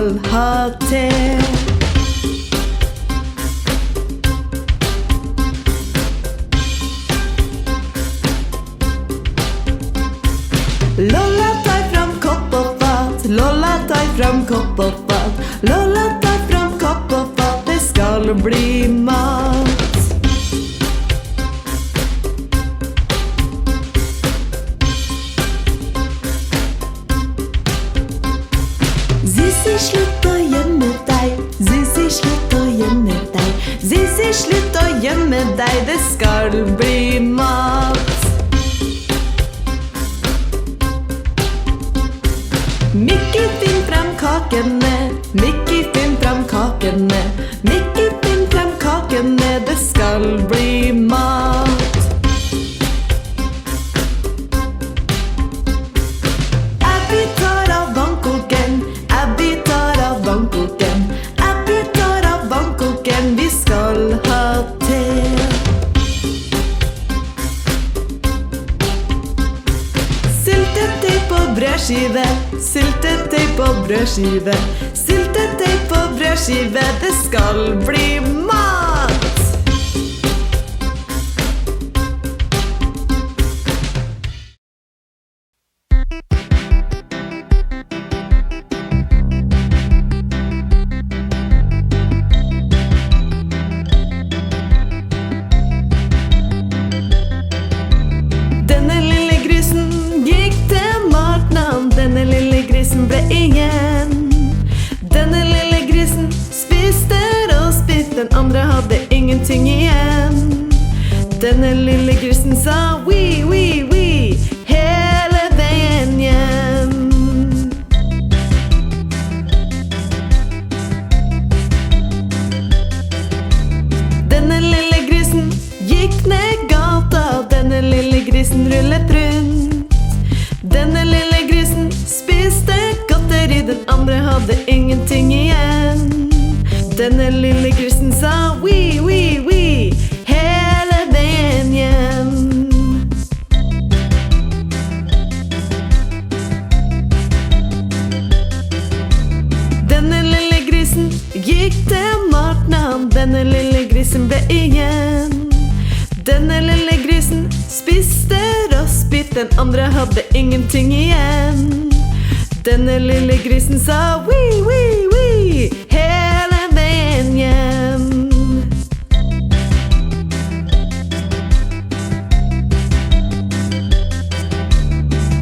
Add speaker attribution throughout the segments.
Speaker 1: skal ha te. Lolla, ta fram kopp og fat. Lolla, ta fram kopp og fat. Lolla, ta fram kopp og fat. Det skal bli mat. Sissi, slutt å gjemme deg. Sissi, slutt å gjemme deg. Sissi, slutt å gjemme deg. Det skal bli mat. Mickey, finn frem kakene. Mickey, finn frem kakene. Mickey, finn frem kakene. Det skal bli mat. Abby tar av vannkoken. Abby tar av vannkoken. Abby tar av vannkoken. Vi skal ha te. Syltetøy på brødskive. Syltetøy på brødskive. Syltetøy på brødskive. Det skal bli mat. Denne lille grisen gikk til marknad. Denne lille grisen ble ingen. Denne lille grisen spiste og spiste. Den andre hadde ingenting igjen. Denne lille grisen sa wii, wii, wii hele veien hjem. Denne lille grisen gikk ned gata. Denne lille grisen rullet rundt. Denne lille grisen spiste godteri. Den andre hadde ingenting igjen. Denne lille grisen sa wii, wii, wii hele veien hjem. Denne lille grisen gikk til marknad. Denne lille grisen ble igjen. Denne lille grisen spiste og spiste. Den andre hadde ingenting igjen. Denne lille grisen sa wii, wii, wii hele veien hjem.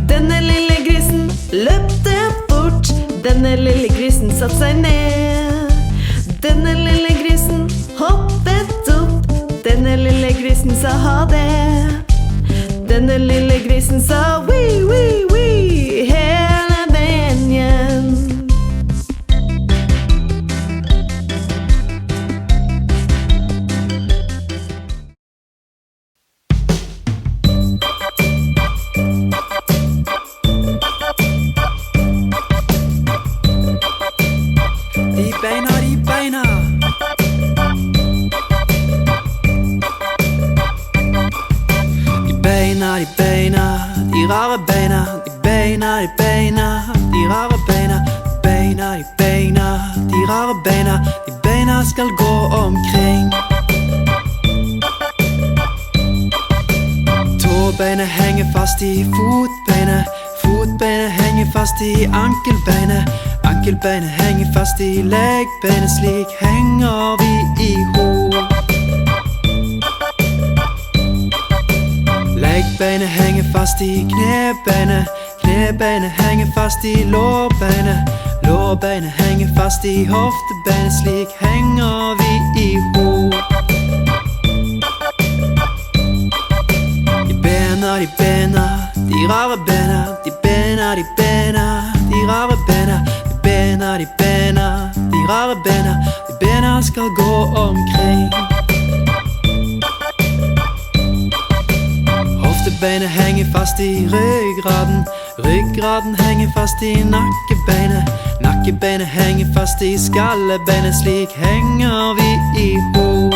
Speaker 1: Denne lille grisen løpte fort. Denne lille grisen satt seg ned. Denne lille grisen hoppet opp. Denne lille grisen sa ha det. Denne lille grisen sa wii, wii, wii hele veien hjem.
Speaker 2: De beina, de beina. De beina, de beina. De rare beina. De beina, de beina. De rare beina. De beina, de beina. De rare beina. De beina skal gå omkring. Tåbeinet henger fast i fotbeinet. Fotbeinet henger fast i ankelbeinet. Ankelbeinet henger fast i legbeinet. Slik henger vi i hop. Legbeinet henger fast i knebeinet. Knebeinet henger fast i lårbeinet. Lårbeinet henger fast i hoftebeinet. Slik henger vi i hop. De bena, de bena. De rare bena. De bena, de bena. De rare bena. De bena, de bena. De rare bena. De bena skal gå omkring. Hoftebeinet henger fast i ryggraden. Ryggraden henger fast i nakkebeinet. Nakkebeinet henger fast i skallebeinet. Slik henger vi i hop.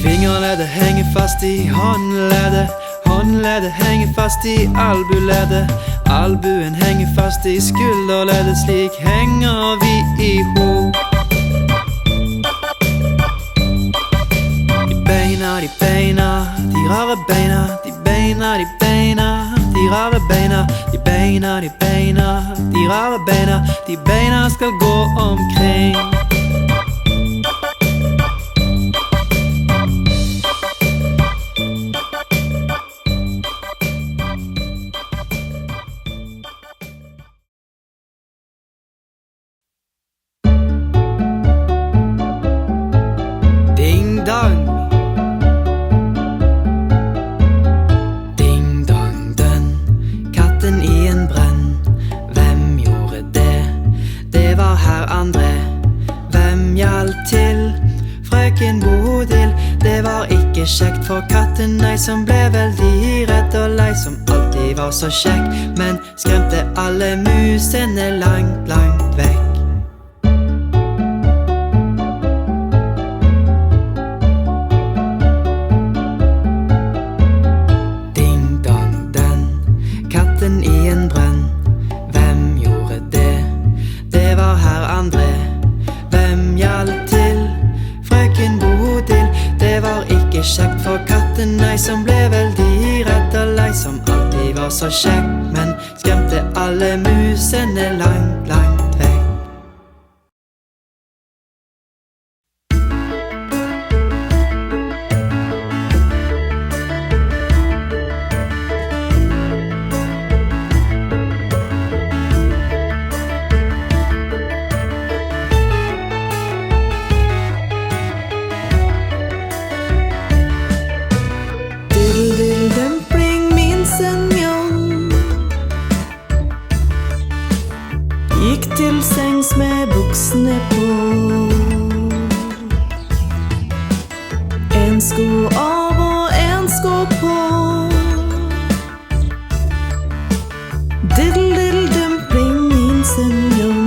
Speaker 2: Fingerleddet henger fast i håndleddet. Håndleddet henger fast i albuleddet. Albuen henger fast i skulderleddet, slik henger vi ihop. De beina, de rare beina, de beina, de rare beina, de beina, de rare beina, de beina skal gå omkring. Ding dong dønn, katten i en brenn. Hvem gjorde det? Det var herr André. Hvem hjalp til? Frøken Bodil. Det var ikke kjekt for katten, nei, som ble veldig redd og lei, som alltid var så kjekk, men skremte alle musene langt, langt vekk. I en brenn. Hvem gjorde det? Det var herr André. Hvem hjalp til? Frøken Bodil. Det var ikke kjekt for katten, nei, som ble veldig redd og lei, som alltid var så kjekk, men skremte alle musene langt, langt vekk. Gikk til sengs med buksene på. En sko av og en sko på. Diddle diddle dumpling min senjong.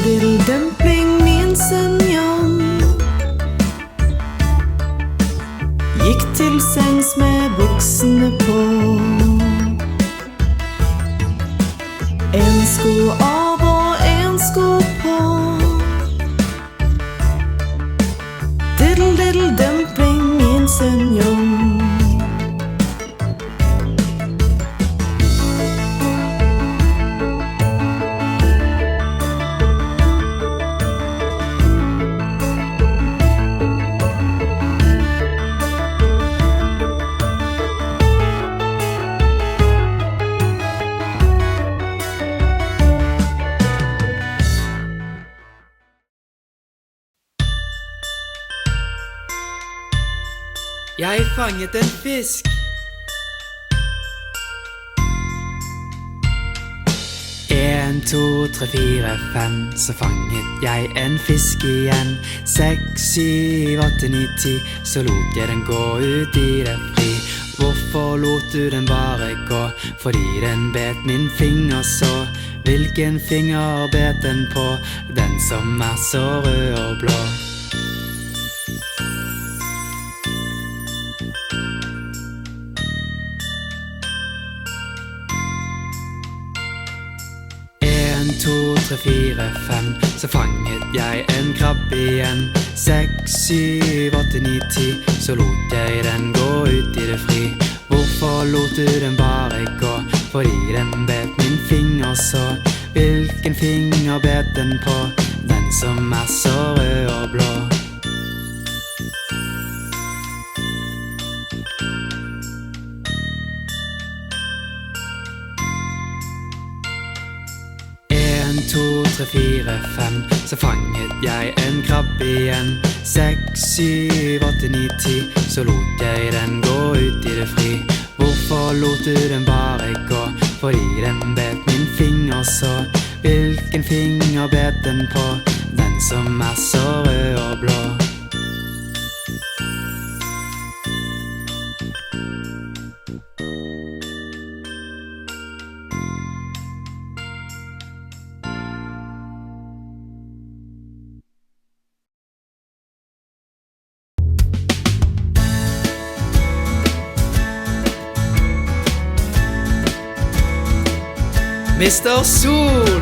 Speaker 2: Diddle dumpling min senjong. Gikk til sengs med buksene på. En sko av og en sko på. Diddle diddle dumpling min senjong. Jeg fanget en fisk. En, to, tre, fire, fem. Så fanget jeg en fisk igjen. 6, 7, 8, 9, 10. Så lot jeg den gå ut i det fri. Hvorfor lot du den bare gå? Fordi den bet min finger så. Hvilken finger bet den på? Den som er så rød og blå. En, to, tre, fire, fem. Så fanget jeg en krabbe igjen. 6, 7, 8, 9, 10. Så lot jeg den gå ut i det fri. Hvorfor lot du den bare gå? Fordi den bet min finger så. Hvilken finger bet den på? Den som er så rød og blå. En, to, tre, fire, fem. Så fanget jeg en krabbe igjen. 6, 7, 8, 9, 10. Så lot jeg den gå ut i det fri. Hvorfor lot du den bare gå? Fordi den bet min finger så. Hvilken finger bet den på? Den som er så rød og blå. Mr. Sol.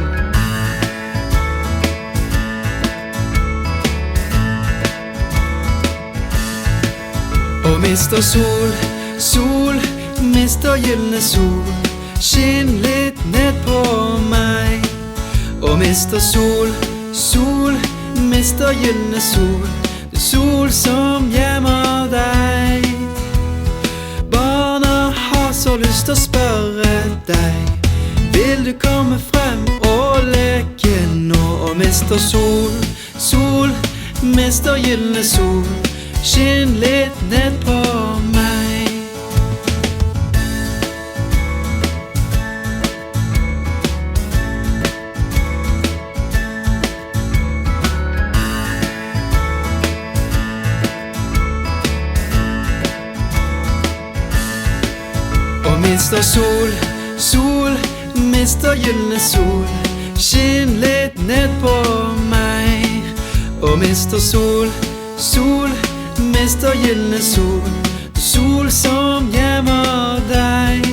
Speaker 2: Og Mr. Sol, sol, Mr. Gyldne Sol, skinn litt ned på meg. Og Mr. Sol, sol, Mr. Gyldne Sol, du sol som gjemmer deg. Barna har så lyst til å spørre deg, vil du komme frem og leke nå? Og Mr. Sol, sol, Mr. Gyldne Sol, skinn litt ned på meg. Og Mr. Sol, sol, Mr. Gyldne Sol, skinn litt ned på meg. Og Mr. Sol, sol, Mr. Gyldne Sol, du sol som gjemmer deg.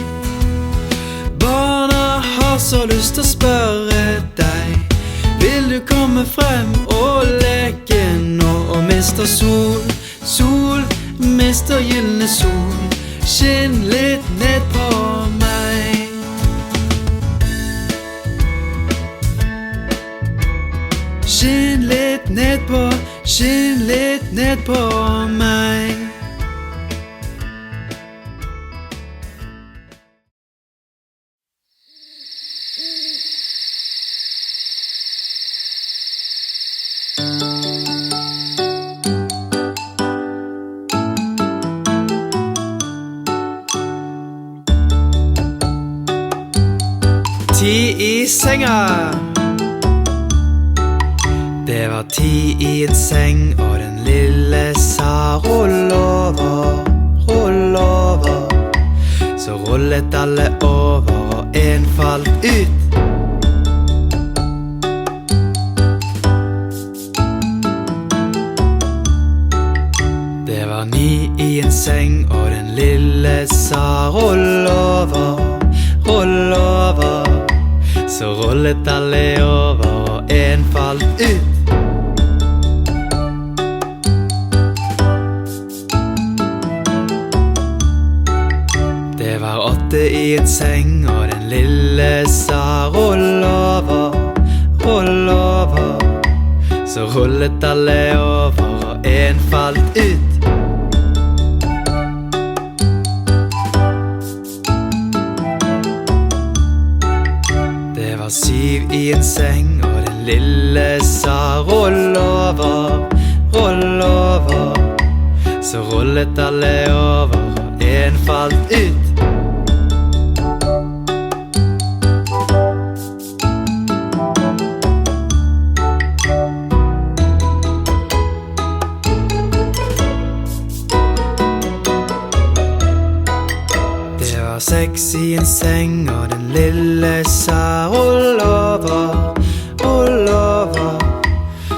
Speaker 2: Barna har så lyst til å spørre deg, vil du komme frem og leke nå? Og Mr. Sol, sol, Mr. Gyldne Sol, skinn litt ned på meg. Skinn litt ned på, skinn litt ned på meg. Ti i senga. Det var 10 i en seng, og den lille sa rull over, rull over. Så rullet alle over, og en falt ut. Det var 9 i en seng, og den lille sa rull over, rull over. Så rullet alle over, og en falt ut. Det var 8 i en seng, og den lille sa rull over, rull over. Så rullet alle over, og en falt ut. Det var 7 i en seng, og den lille sa rull over, rull over. Så rullet alle over, og en falt ut. Det var 6 i en seng, og den lille sa rull over, rull over.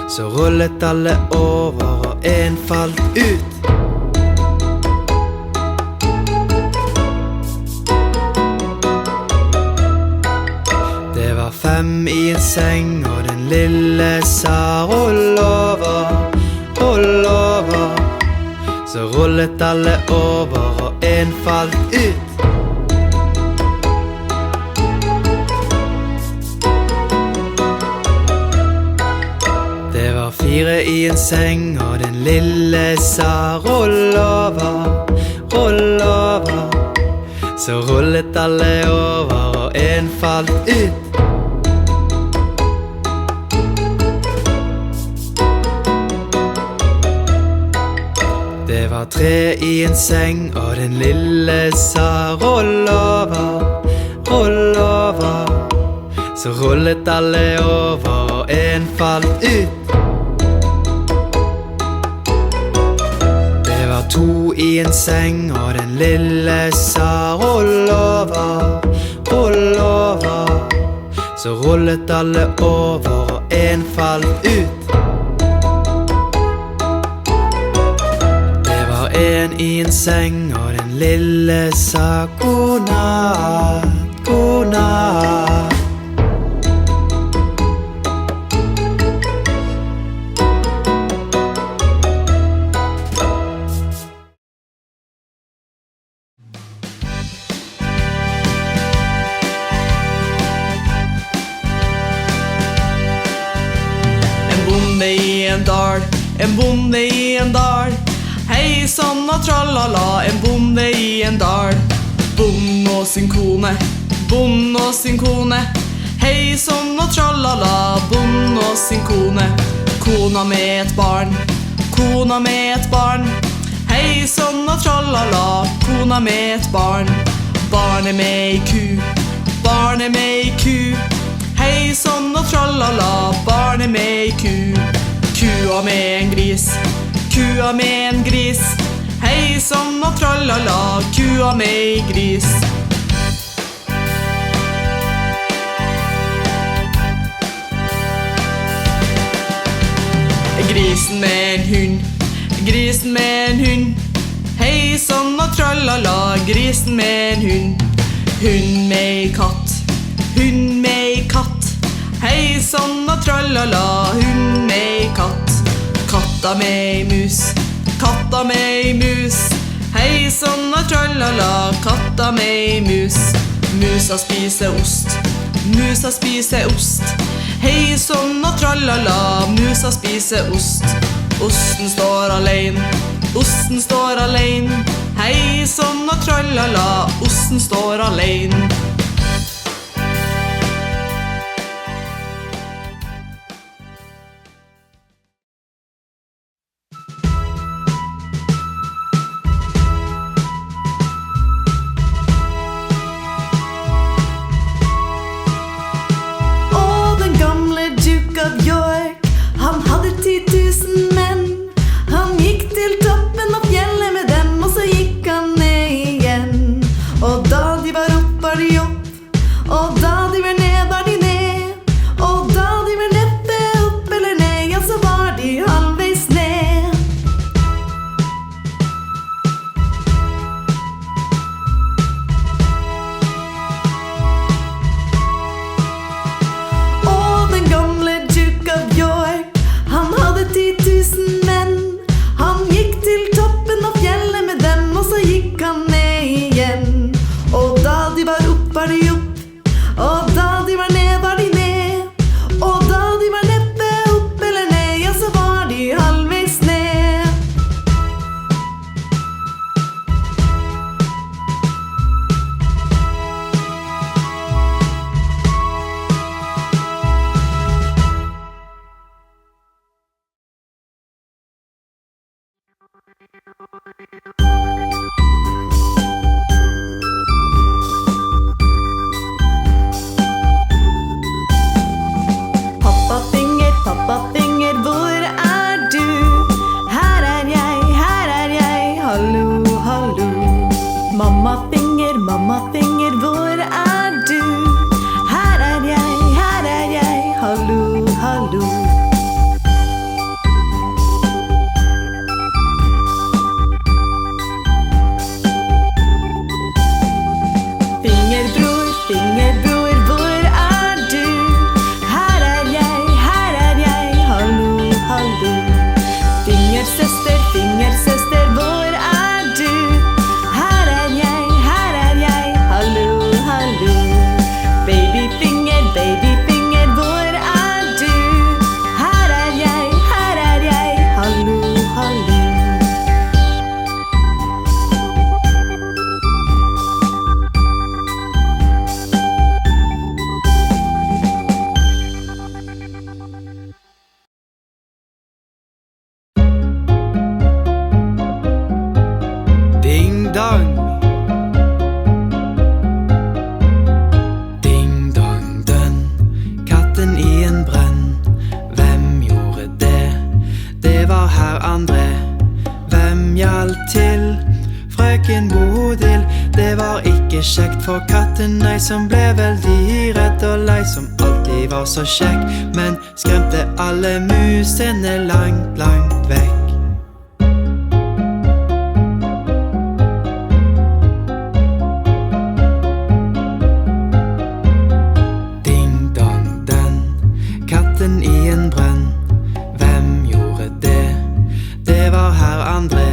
Speaker 2: Så rullet alle over, og en falt ut. Det var 5 i en seng, og den lille sa rull over, rull over. Så rullet alle over, og en falt ut. Det var 4 i en seng, og den lille sa rull over, rull over. Så rullet alle over, og en falt ut. Det var 3 i en seng, og den lille sa rull over, rull over. Så rullet alle over, og en falt ut. Det var 2 i en seng, og den lille sa rull over, rull over. Så rullet alle over, og en falt ut. Det var 1 i en seng, og den lille sa godnatt, godnatt,
Speaker 1: en bonde i en dal. Hei sann og tralala, en bonde i en dal. Bonden og sin kone, bonden og sin kone. Hei sann og tralala, bonden og sin kone. Kona med et barn, kona med et barn. Hei sann og tralala, kona med et barn. Barnet med ei ku, barnet med ei ku. Hei sann og tralala, barnet med ei ku. Kua med en gris, kua med en gris. Hei sann og tralala, kua med ei gris. Grisen med en hund, grisen med en hund. Hei sann og tralala, grisen med en hund. Hund med ei katt, hund med ei katt. Hei sann og tralala, hund med ei katt. Katta med ei mus, katta med ei mus. Hei sann og tralala, katta med ei mus. Musa spiser ost, musa spiser ost. Hei sann og tralala, musa spiser ost. Osten står alene, osten står alene. Hei sann og tralala, osten står alene. Han hadde 10 000 menn. Han gikk til toppen av fjellet med dem, og så gikk han ned igjen. Og da de var opp, var de opp. Og da de var ned, var de ned. Og da de var neppe opp eller ned, ja, så var de halvveis ned. Og den gamle Duke of York, han hadde 10 000 menn. Han gikk til toppen av fjellet med dem, og så gikk han ned igjen. Og da de var opp, var de opp. Og da de var ned, var de ned. Og da de var neppe opp eller ned, ja, så var de halvveis ned. Pappa Finger, hvor er du? Her er jeg, hallo, hallo. Mamma Finger, hvor er du? Her er jeg, hallo, hallo. Fingerbror, hvor er du? Her er jeg, hallo, hallo. Fingersøster, hvor er du? Her er jeg, hallo, hallo. Babyfinger, hvor er du? Her er jeg, hallo, hallo.
Speaker 2: Ding dong, ding dong dønn. Katten i en brenn. Hvem gjorde det? Det var herr André. Hvem hjalp til? Frøken Bodil. Det var ikke kjekt for katten, nei, som ble veldig redd og lei, som alltid var så kjekk, men skremte alle musene langt, langt vekk. Katten i en brenn. Hvem gjorde det? Det var herr André.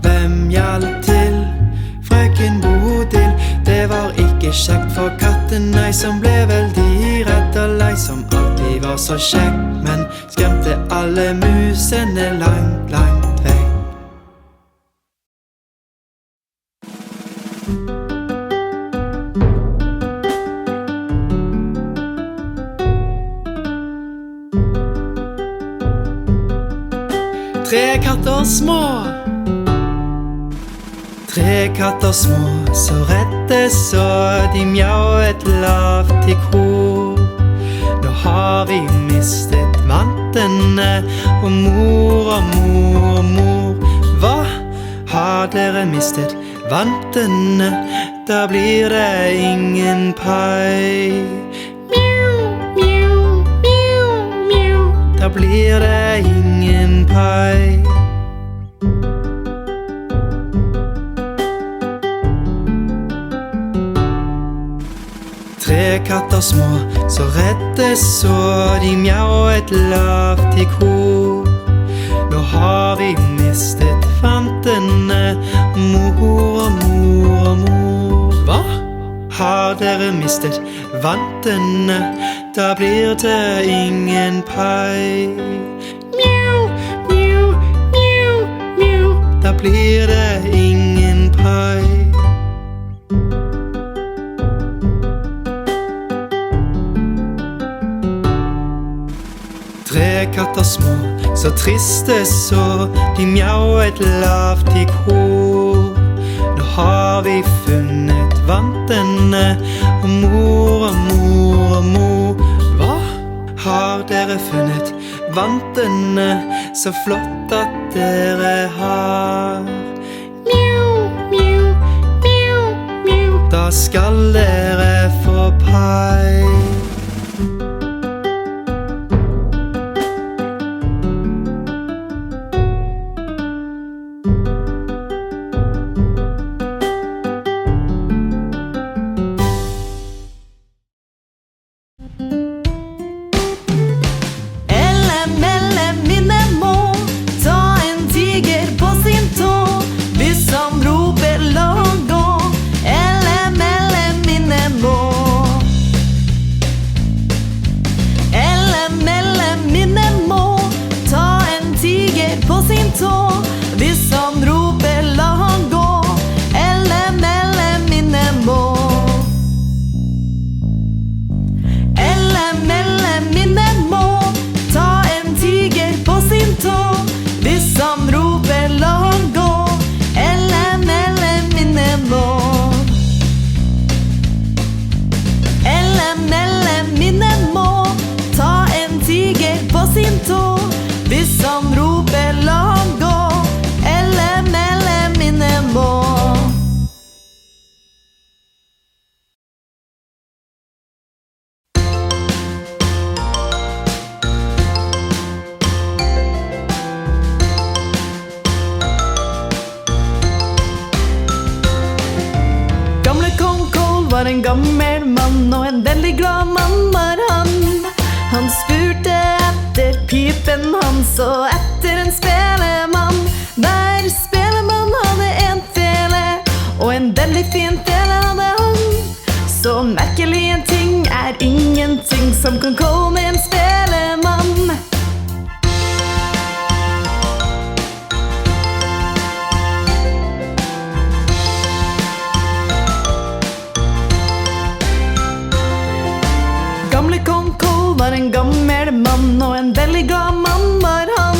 Speaker 2: Hvem hjalp til? Frøken Bodil. Det var ikke kjekt for katten, nei, som ble veldig redd og lei, som alltid var så kjekk, men skremte alle musene langt, langt vekk. Tre katter små, så redde så de mjauet lavt i kor. Nå har vi mistet vantene, og mor, hva? Har dere mistet vantene? Da blir det ingen pai. Da blir det ingen pai. Tre katter små, så redde så de mjauet lavt i kor. Nå har vi mistet vantene, mor, hva? Har dere mistet vantene? Da blir det ingen pai. Da blir det ingen pai. Tre katter små, så triste så de mjauet lavt i kor. Nå har vi funnet vantene, og mor, hva? Har dere funnet vantene? Så flott at dere har. Da skal dere få pai. Hvis han roper, la han gå. Minne må ta en tiger på sin tå. Hvis han roper, la han gå. Minne må. Minne må ta en tiger på sin tå. Hvis han roper, la han gå. Minne må. Gamle kong Kål var en gammel mann, og en veldig glad mann var han. Han spurte etter pipen hans, og etter en spelemann. Hver spelemann hadde en fele, og en veldig fin fele hadde han. Så merkelig en ting er ingenting som kan komme en spelemann. Gamle kong Kål var en gammel mann, og en veldig glad mann var han.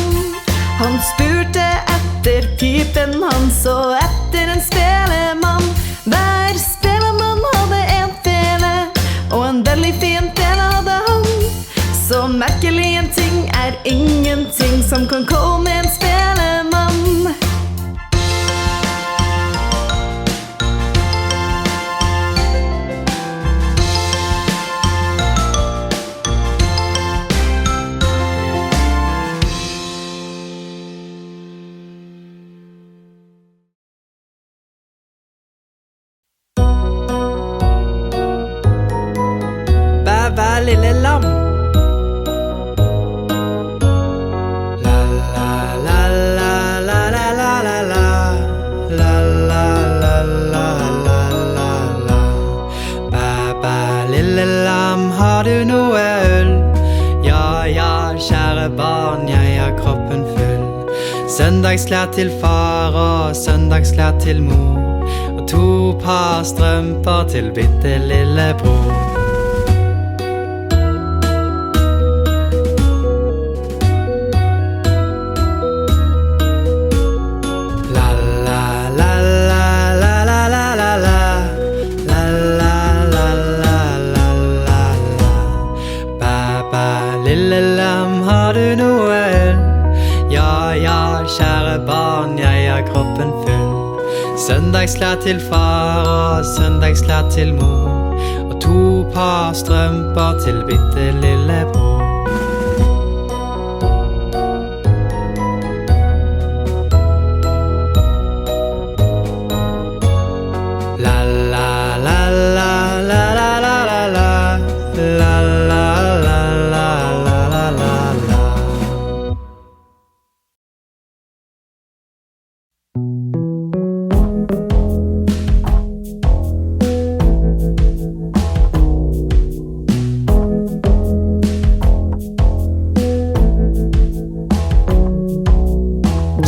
Speaker 2: Han spurte etter pipen hans, og etter en spelemann. Hver spelemann hadde en fele, og en veldig fin fele hadde han. Så merkelig en ting er ingenting som kan komme en spelemann. Lille lam. La la la la la la la la la la la la la la la la. Bæ, lille lam, har du noe øl? Ja, ja, kjære barn, jeg Søndagsklær til far og søndagsklær til mor, og 2 par strømper til bitte lille bror. Lille lam, har du noe øl? Ja, ja, kjære barn, jeg har kroppen full. Søndagsklær til far og søndagsklær til mor, og 2 par strømper til bitte lille bror. La la la la la la la la la la la la la.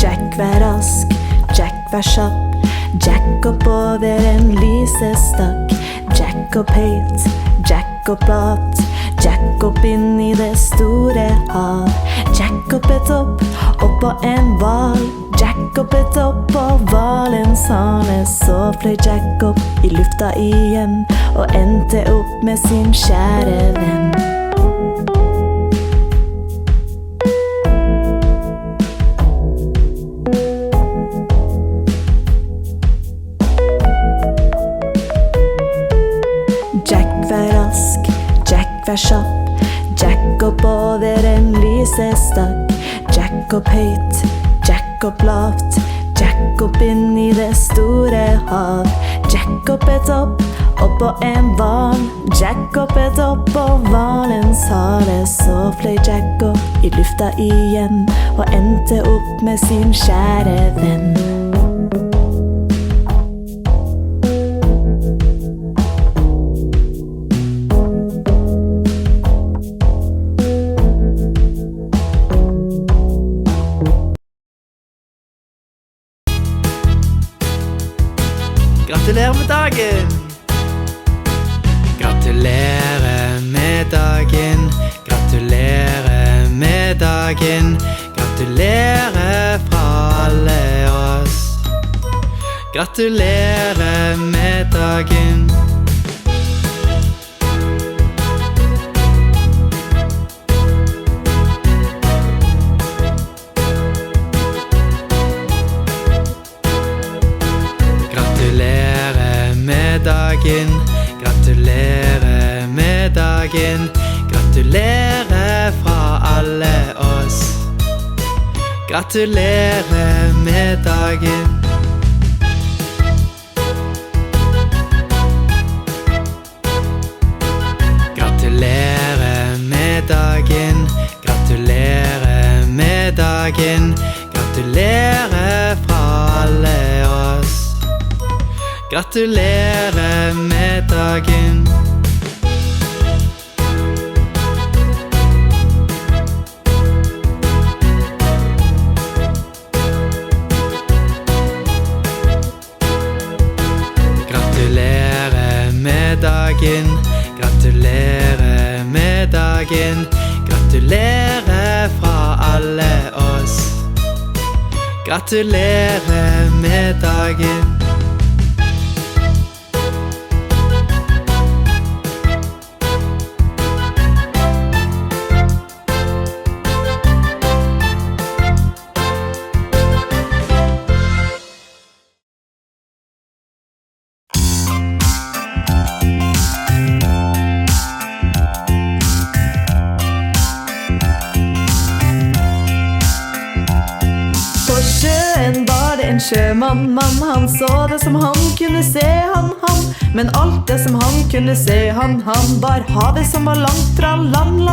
Speaker 1: Jack vær rask, Jack vær kjapp, Jack opp over en lysestakk. Jack opp høyt, Jack opp lavt, Jack opp inn i det store hav. Jack opp et opp, oppå en hval. Jack opp et opp, og hvalens hale. Så fløy Jack opp i lufta igjen, og endte opp med sin kjære venn. Jack vær rask, Jack vær kjapp, Jack opp over en lysestakk. Jack opp høyt, Jack opp lavt, Jack opp inn i det store hav. Jack opp et opp, oppå en hval. Jack opp et opp, og hvalens hale. Så fløy Jack opp i lufta igjen, og endte opp med sin kjære venn.
Speaker 2: Gratulerer med dagen! Gratulerer med dagen, gratulerer med dagen, gratulerer fra alle oss. Gratulerer med dagen. Gratulerer med dagen, gratulerer med dagen, gratulerer fra alle oss. Gratulerer med dagen. Gratulerer med dagen, gratulerer med dagen, gratulerer fra alle oss. Gratulerer med dagen. Gratulerer med dagen, gratulerer med dagen, gratulerer fra alle oss. Gratulerer med dagen.
Speaker 1: En sjømann, han så det som han kunne se, han. Men alt det som han kunne se, han bar havet som var langt fra land.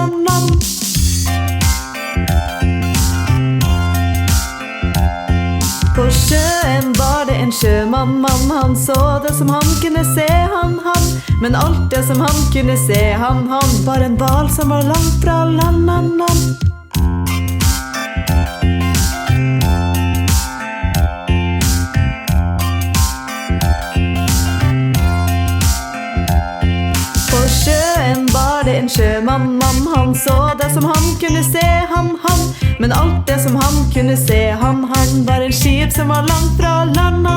Speaker 1: På sjøen var det en sjømann, han så det som han kunne se, han. Men alt det som han kunne se, han var en hval som var langt fra land. Men alt det som han kunne se, han var en skip som var langt fra land.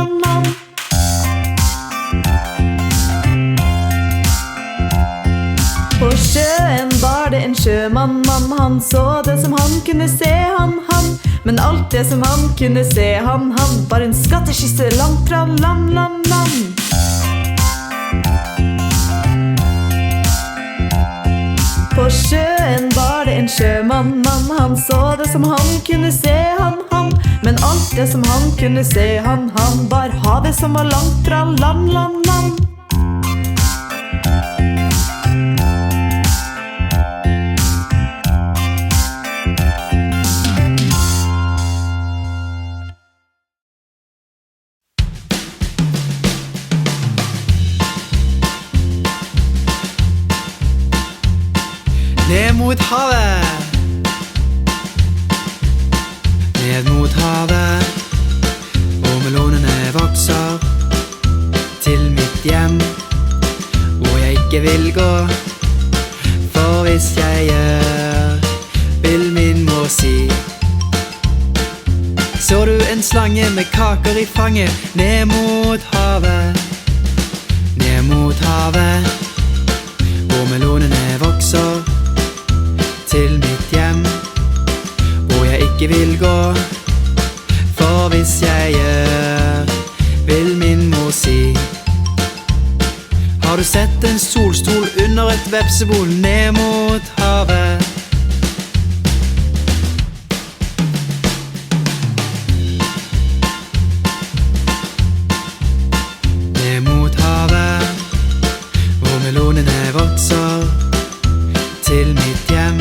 Speaker 1: På sjøen var det en sjømann, han så det som han kunne se, han. Men alt det som han kunne se, han var en skattkiste langt fra land. På sjøen var det en sjømann, han så det som han kunne se, han. Men alt det som han kunne se, han var havet som var langt fra land.
Speaker 2: Ned mot havet, ned mot havet, og melonene vokser til mitt hjem, hvor jeg ikke vil gå, for hvis jeg gjør, vil min mor si. Så du en slange med kaker i fanget, ned mot havet, hvor melonene vokser til mitt hjem, hvor jeg ikke vil gå, for hvis jeg gjør, vil min mor si. Har du sett en solstol under et vepsebol, ned mot havet? Ned mot havet, hvor melonene vokser til mitt hjem,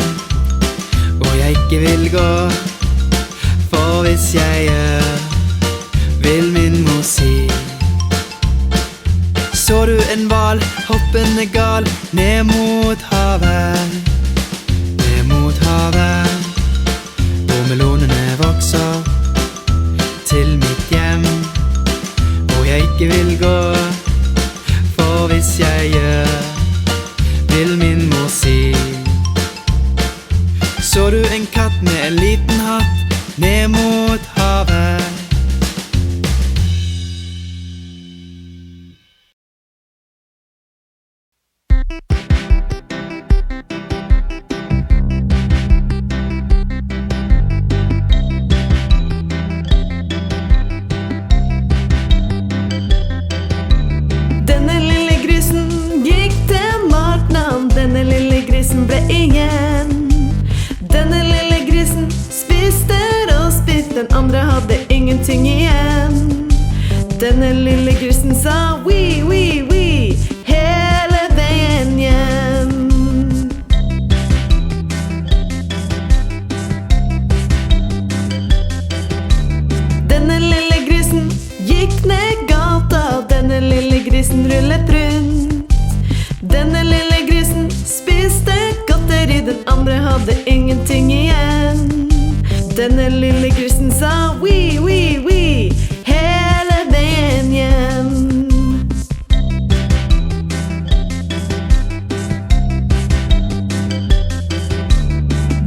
Speaker 2: hvor jeg ikke vil gå, for hvis jeg gjør, vil min mor si. Så du en hval hoppende gal, ned mot havet, hvor melonene vokser til mitt hjem, hvor jeg ikke vil gå, for hvis jeg gjør, vil min mor si. Så du en katt med en liten hatt, ned mot havet?
Speaker 1: Denne lille grisen gikk til marknavn, denne lille grisen ble igjen. Denne lille grisen spiste og spiste, den andre hadde ingenting igjen. Denne lille grisen sa wii, wii, wii, hele veien hjem. Denne lille grisen gikk ned gata, denne lille grisen rullet rundt. Denne lille grisen spiste godteri, den andre hadde ingenting igjen. Denne lille grisen sa wii, wii, wii, hele veien hjem.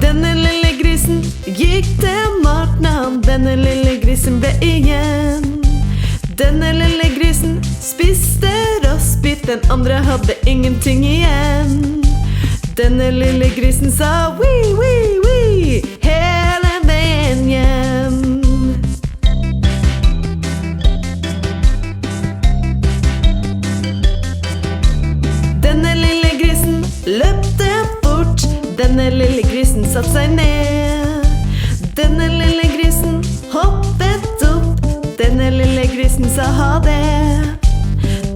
Speaker 1: Denne lille grisen gikk til marknavn, denne lille grisen ble igjen. Denne lille grisen spiste og spiste, den andre hadde ingenting igjen. Denne lille grisen sa wii, wii, wii, hele veien hjem. Denne lille grisen løpte fort, denne lille grisen satt seg ned. Denne lille grisen hoppet opp, denne lille grisen sa ha det.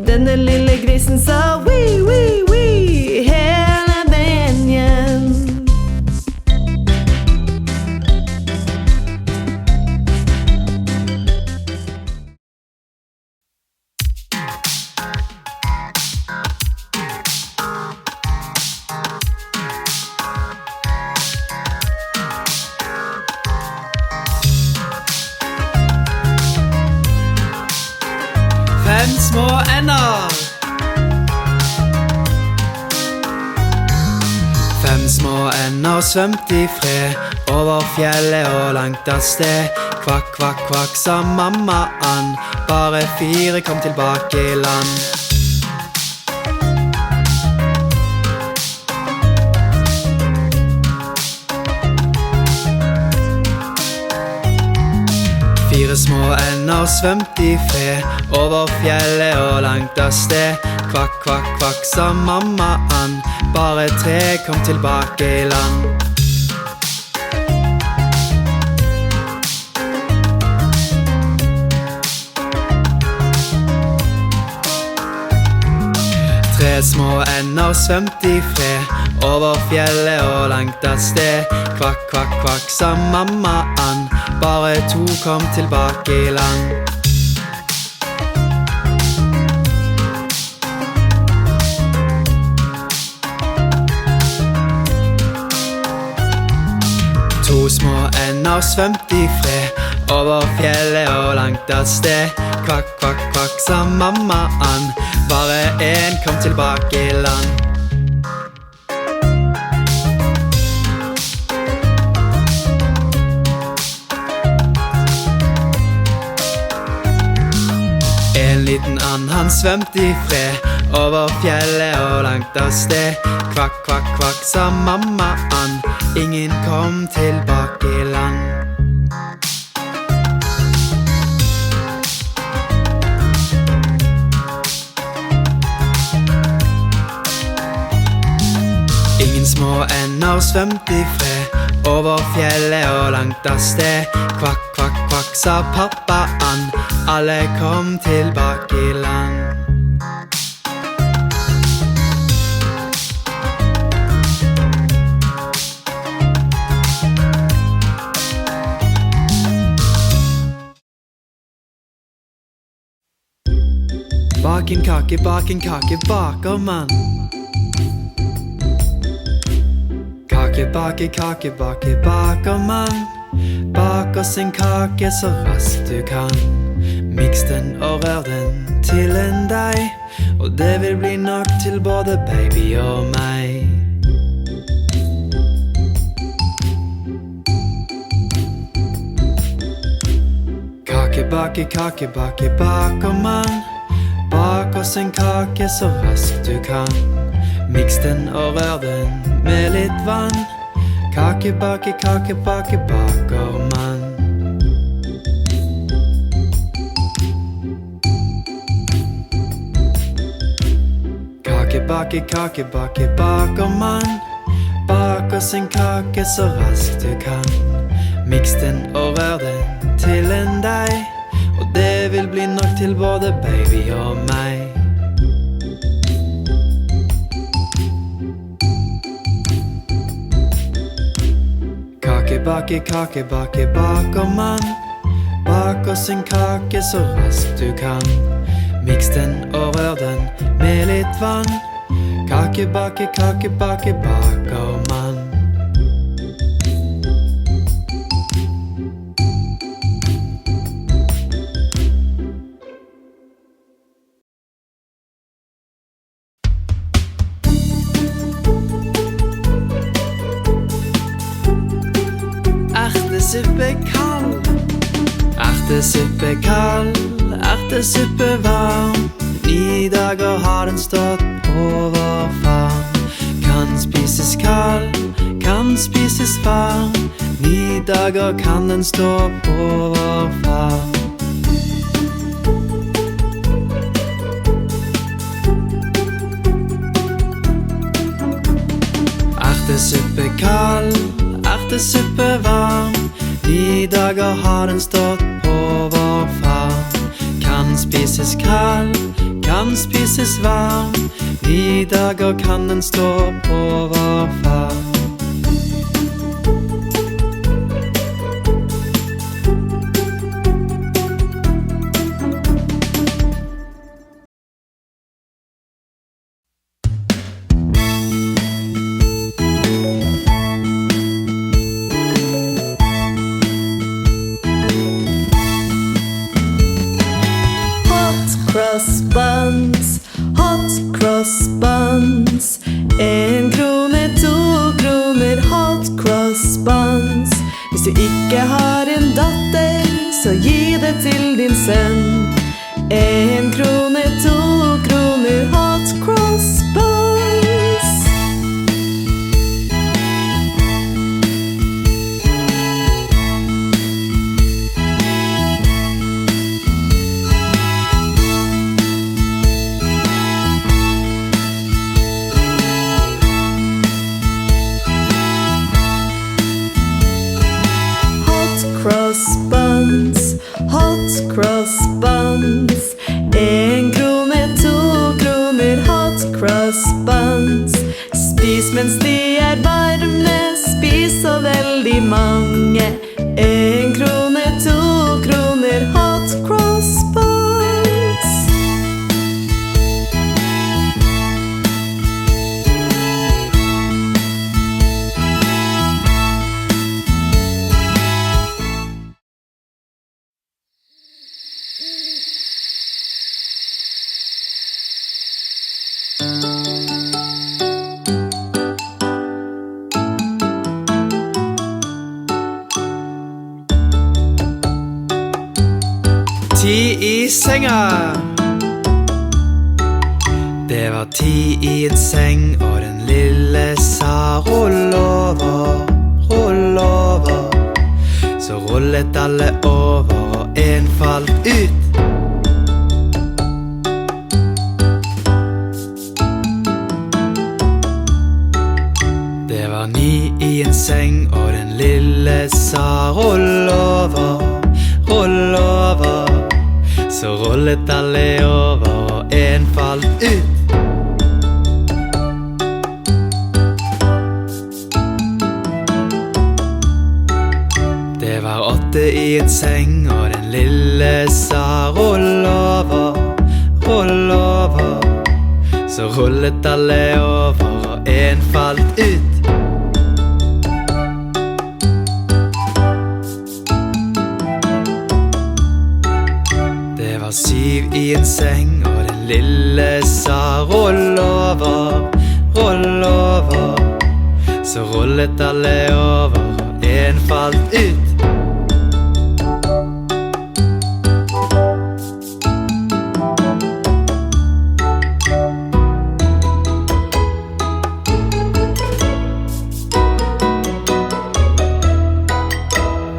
Speaker 1: Denne lille grisen sa wii, wii, wii, hele veien hjem.
Speaker 2: Fem små ender. Fem små ender svømte I fred over fjellet og langt av sted. Kvakk, kvakk, kvakk, sa mammaen. Bare 4 kom tilbake I land. 4 små ender svømte I fred over fjellet og langt av sted. Kvakk, kvakk, kvakk, sa mammaen. Bare 3 kom tilbake I land. 3 små ender svømte I fred over fjellet og langt av sted. Kvakk, kvakk, kvakk, sa mammaen. Bare 2 kom tilbake I land. 2 små ender svømte I fred over fjellet og langt av sted. Kvakk, kvakk, kvakk, sa mammaen. Bare 1 kom tilbake I land. 1 liten and, han svømte I fred over fjellet og langt av sted. Kvakk, kvakk, kvakk, sa mammaen. Ingen kom tilbake I land. 1 små ender svømte I fred over fjellet og langt av sted. Kvakk, kvakk, kvakk, sa pappaen. Alle kom tilbake I land. 'Bak en kake, baker man'. Kake, baker man. Bak oss en kake så raskt du kan. Miks den og rør den til en deig, og det vil bli nok til både baby og meg. Kake, baker man. Bak oss en kake så raskt du kan. Miks den og rør den med litt vann. Kake, baker man. Kake, baker man. Bak oss en kake så raskt du kan. Miks den og rør den til en deig, og det vil bli nok til både baby og meg. Kake, baker man. Bak oss en kake så raskt du kan. Miks den og rør den med litt vann. Kake, baker man. Ertesuppe kald, ertesuppe varm. 9 dager har den stått på vår farm. Kan spises kald, kan spises varm. 9 dager kan den stå på vår farm. Ertesuppe kald, ertesuppe varm. 9 dager har den stått på vår farm. Kan spises kald, kan spises varm. 9 dager kan den stå på vår farm.
Speaker 1: Hot cross buns. 1 krone, 2 kroner. ikke har en datter, så gi det til din sønn. 1 krone, 2 kroner, hot cross buns. Hot cross buns. 1 krone, 2 kroner, hot cross buns. Spis mens de er varme, spis så veldig mange. 1 krone, 2 kroner, hot cross buns.
Speaker 2: Ti i senga. Det var 10 i en seng, og den lille sa rull over, rull over. Så rullet alle over, og en falt ut. Det var 9 i en seng, og den lille sa rull over, rull over. Så rullet alle over, og en falt ut. Det var 8 i en seng, og den lille sa rull over, rull over. Så rullet alle over, og en falt ut. Det var 7 i en seng, og den lille sa rull over, rull over. Så rullet alle over, og en falt ut.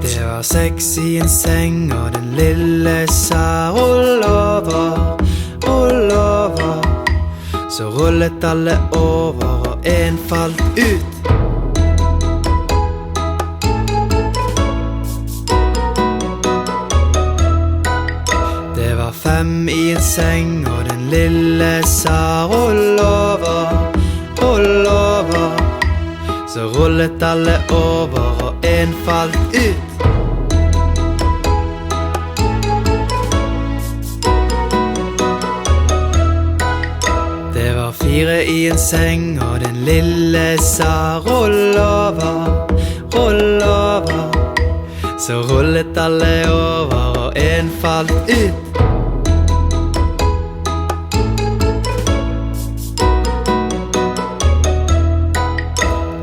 Speaker 2: Det var 6 i en seng, og den lille sa rull over, rull over. Så rullet alle over, og en falt ut. Det var 5 i en seng, og den lille sa rull over, rull over. Så rullet alle over, og en falt ut. Det var 4 i en seng, og den lille sa rull over, rull over. Så rullet alle over, og en falt ut.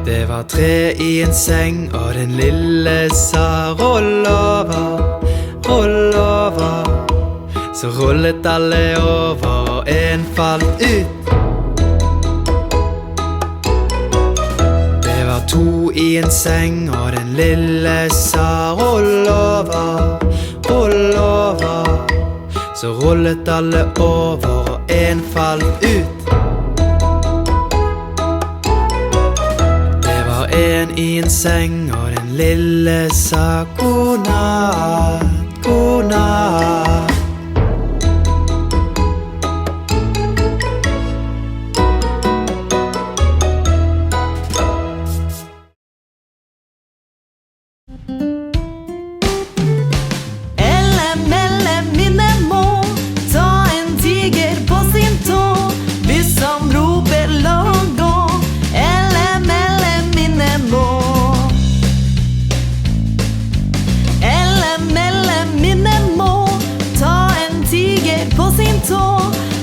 Speaker 2: Det var 3 i en seng, og den lille sa rull over, rull over. Så rullet alle over, og en falt ut. Det var 2 i en seng, og den lille sa rull over, rull over. Så rullet alle over, og en falt ut. Det var 1 i en seng, og den lille sa godnatt, godnatt.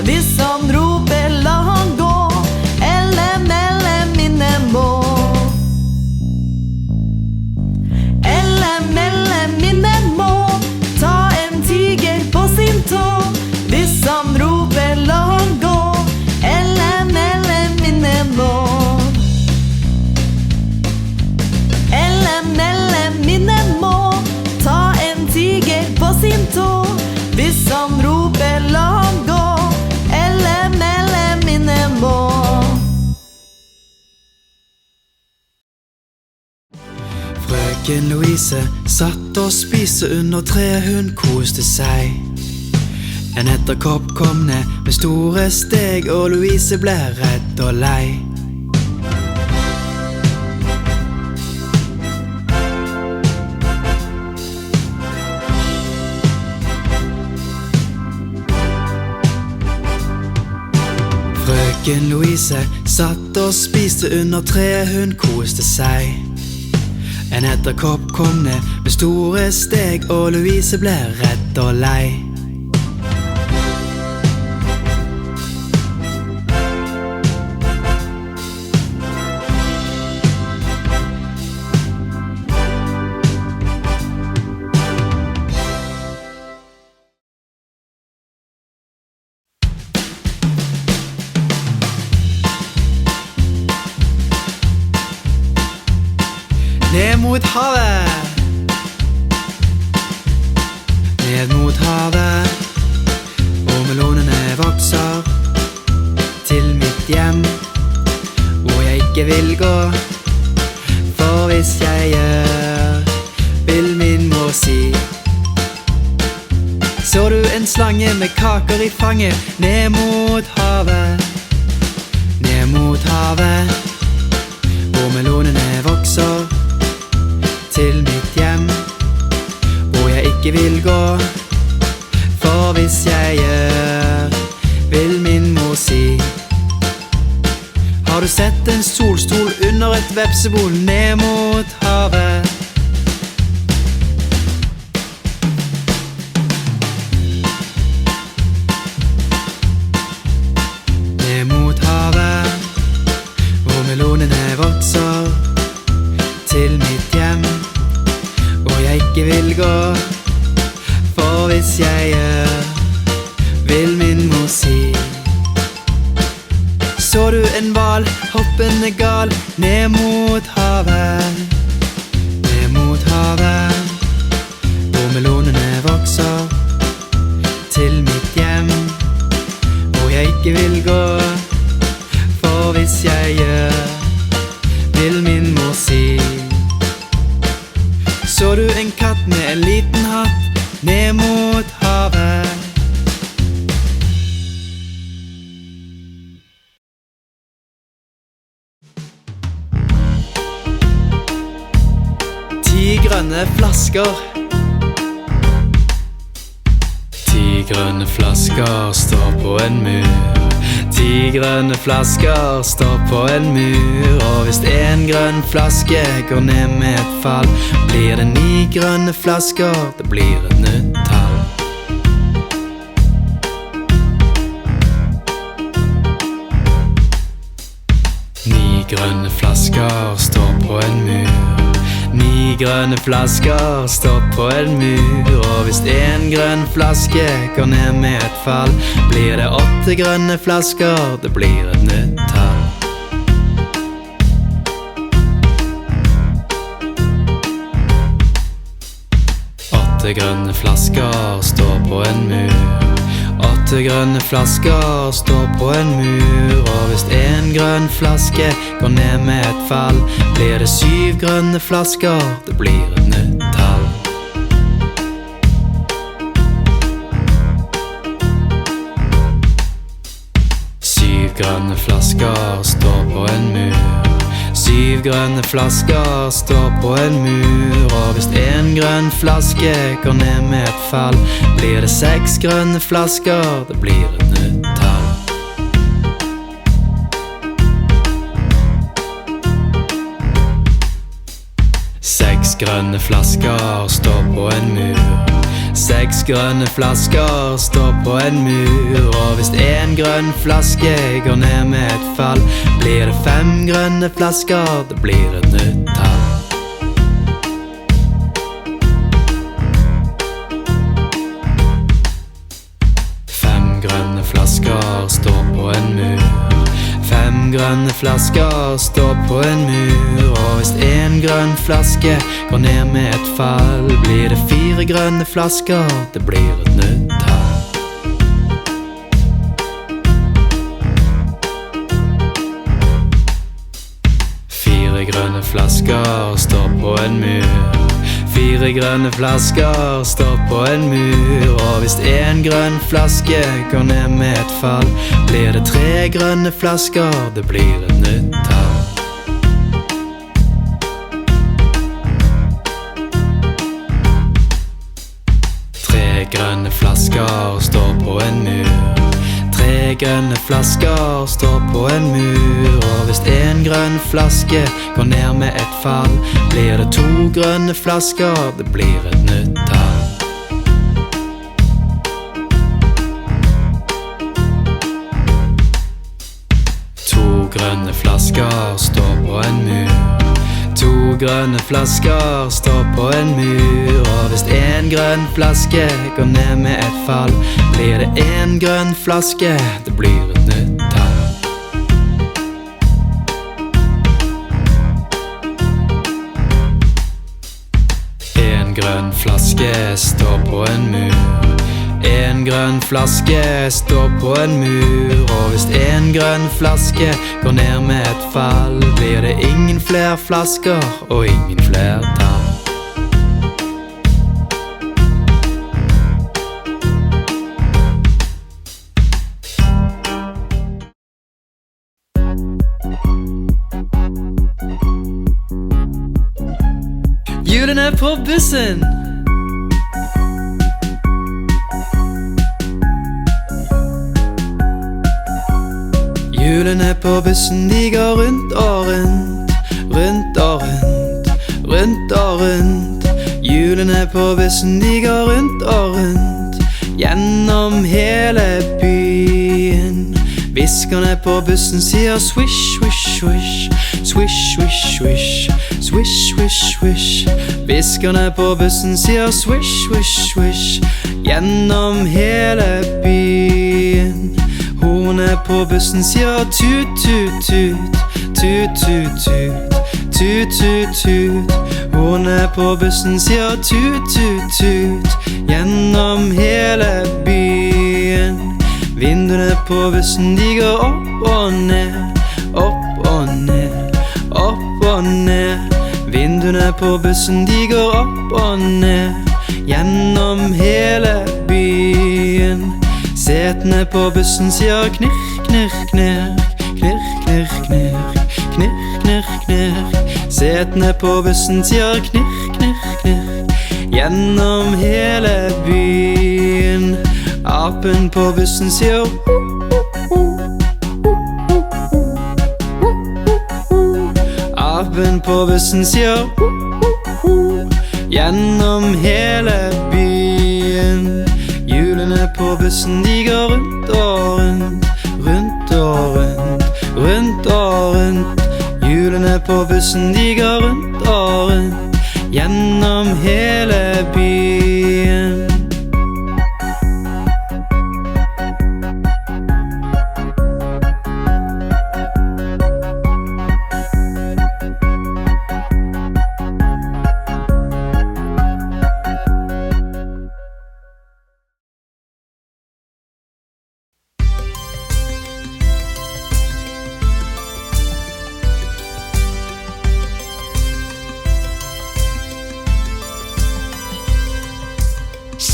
Speaker 1: Hvis han roper, la han gå. Elle, melle, tå. Hvis han roper, la han gå. LM, LM inne nå. LM, LM inne må ta en tiger på sin tå. Hvis han roper, la han gå. LM, LM inne må.
Speaker 2: Frøken Louise satt og spiste under treet, hun koste seg. En edderkopp kom ned med store steg, og Louise ble redd og lei. Frøken Louise satt og spiste under treet, hun koste seg. En edderkopp kom ned med store steg, og Louise ble redd og lei. Ned mot havet, ned mot havet, og melonene vokser til mitt hjem, hvor jeg ikke vil gå. For hvis jeg gjør, vil min mor si: så du en slange med kaker i fanget? Ned mot havet, ned mot havet, hvor melonene vokser til mitt hjem, hvor jeg ikke vil gå. For hvis jeg gjør, vil min mor si: har du sett en solstol under et vepsebol? Ned mot havet, ned mot havet, hvor melonene vokser til mitt hjem, hvor jeg ikke vil gå. For hvis jeg gjør, vil min mor si: så du en hval hoppende gal? Ned mot havet, ned mot havet, hvor melonene vokser til mitt hjem, hvor jeg ikke vil gå. For hvis jeg gjør, vil min mor si: så du en katt med en liten hatt? Ned mot havet. Ti grønne flasker. Ti grønne flasker står på en mur. Ti grønne flasker står på en mur. Og hvis en grønn flaske går ned med et fall, blir det 9 grønne flasker, det blir et nytt tall. Ni grønne flasker står på en mur. 9 grønne flasker står på en mur. Og hvis en grønn flaske går ned med et fall, blir det 8 grønne flasker, det blir et nytt tall. Åtte grønne flasker står på en mur. 8 grønne flasker står på en mur. Og hvis en grønn flaske går ned med et fall, blir det 7 grønne flasker, det blir et nytt tall. Syv grønne flasker står på en mur. 7 grønne flasker står på en mur. Og hvis en grønn flaske går ned med et fall, blir det 6 grønne flasker, det blir et nytt tall. Seks grønne flasker står på en mur. 6 grønne flasker står på en mur. Og hvis en grønn flaske går ned med et fall, blir det 5 grønne flasker, det blir et nytt tall. grønne flasker står på en mur. 5 grønne flasker står på en mur. Og hvis en grønn flaske går ned med et fall, blir det 4 grønne flasker, det blir et nytt tall. 4 grønne flasker står på en mur. 4 grønne flasker står på en mur. Og hvis en grønn flaske går ned med et fall, blir det 3 grønne flasker, det blir et nytt tall. 3 grønne flasker står på en mur. 3 grønne flasker står på en mur. Og hvis en grønn flaske går ned med et fall, blir det 2 grønne flasker, det blir et nytt tall. 2 grønne flasker står på en mur. 2 grønne flasker står på en mur. Og hvis en grønn flaske går ned med et fall, blir det 1 grønn flaske, det blir et nytt tall. 1 grønn flaske står på en mur. 1 grønn flaske står på en mur. Og hvis en grønn flaske går ned med et fall, blir det ingen flere flasker og ingen flere tall. Hjulene på bussen. Hjulene på bussen, de går rundt og rundt, rundt og rundt, rundt og rundt. Hjulene på bussen, de går rundt og rundt, gjennom hele byen. Viskerne på bussen sier swish, swish, swish, swish, swish, swish, swish, swish, swish. Viskerne på bussen sier swish, swish, swish, gjennom hele byen. Hornet på bussen sier tut, tut, tut, tut, tut, tut, tut, tut, tut. Hornet på bussen sier tut, tut, tut, gjennom hele byen. Vinduene på bussen, de går opp og ned, opp og ned, opp og ned. Vinduene på bussen, de går opp og ned, gjennom hele byen. Setene på bussen sier knirk, knirk, knirk, knirk, knirk, knirk, knirk, knirk, knirk. Setene på bussen sier knirk, knirk, knirk, gjennom hele byen. Apen på bussen sier Apen på bussen sier gjennom hele byen. Hjulene på bussen, de går rundt og rundt, rundt og rundt, rundt og rundt. Hjulene på bussen, de går rundt og rundt, gjennom hele byen.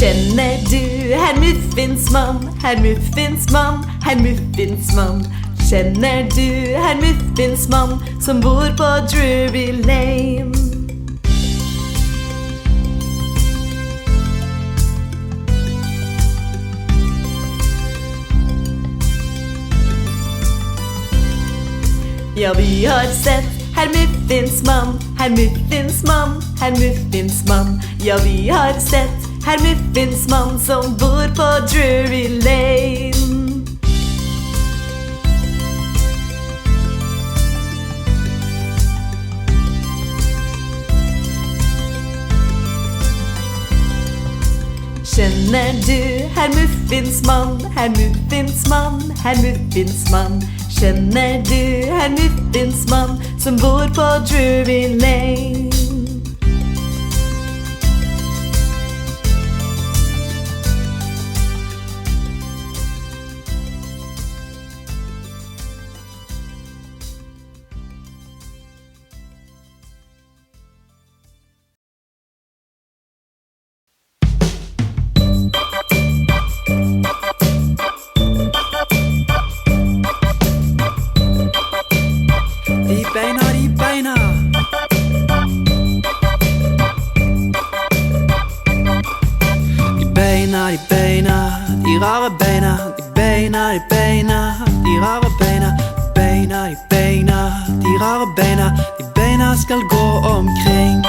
Speaker 1: Kjenner du herr Muffinsmann, herr Muffinsmann, herr Muffinsmann? Kjenner du herr Muffinsmann som bor på Drury Lane? Ja, vi har sett herr Muffinsmann, herr Muffinsmann, herr Muffinsmann. Ja, vi har sett herr Muffinsmann som bor på Drury Lane. Kjenner du herr Muffinsmann, herr Muffinsmann, herr Muffinsmann. Kjenner du herr Muffinsmann som bor på Drury Lane?
Speaker 2: De beina, de beina. De beina, de beina, de rare beina. De beina, de beina, de rare beina. De beina, de beina, de rare beina. De beina skal gå omkring.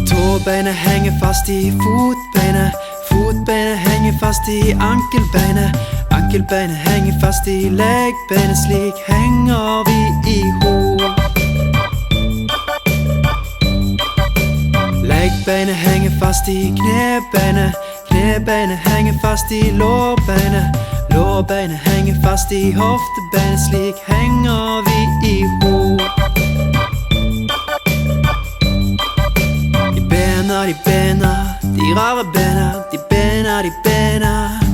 Speaker 2: Tåbeina henger fast i fotbeina. Fotbeina henger fast i ankelbeina. Ankelbeina henger fast i legbeina. Slik henger vi i hop. Legbeina henger fast i knebeina. Knebeina henger fast i lårbeina. Lårbeina henger fast i hoftebeina. Slik henger vi i hop. De beina, de rare beina. De beina,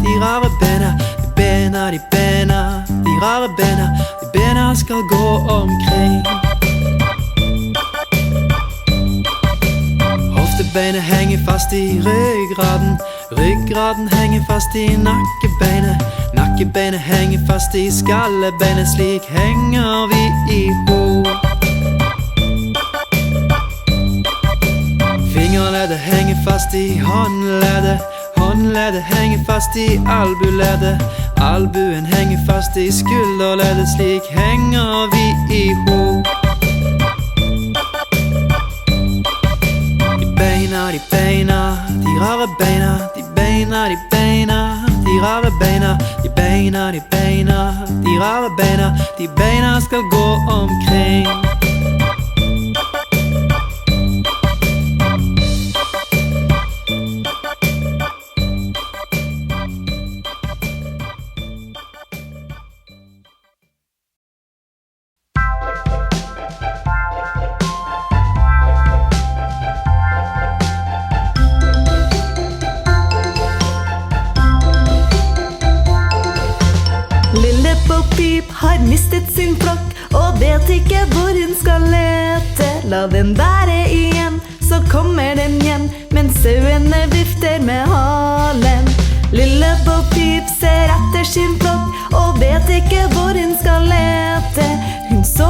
Speaker 2: de rare beina. De beina, de rare beina. De beina skal gå omkring. Hoftebeina henger fast i ryggraden. Ryggraden henger fast i nakkebeina. Nakkebeina henger fast i skallebeina. Slik henger vi i hop. Fingerleddet henger fast i håndleddet. Håndleddet henger fast i albuleddet. Albuen henger fast i skulderleddet. Slik henger vi i hop. De beina, de rare beina. De beina, de rare beina. De beina, de rare beina. De beina skal gå omkring.
Speaker 1: Lille Bo Peep har mistet sin flokk og vet ikke hvor hun skal lete. La den være igjen, så kommer den hjem, men sauene vifter med halen. Lille Bo Peep ser etter sin flokk og vet ikke hvor hun skal lete. Hun så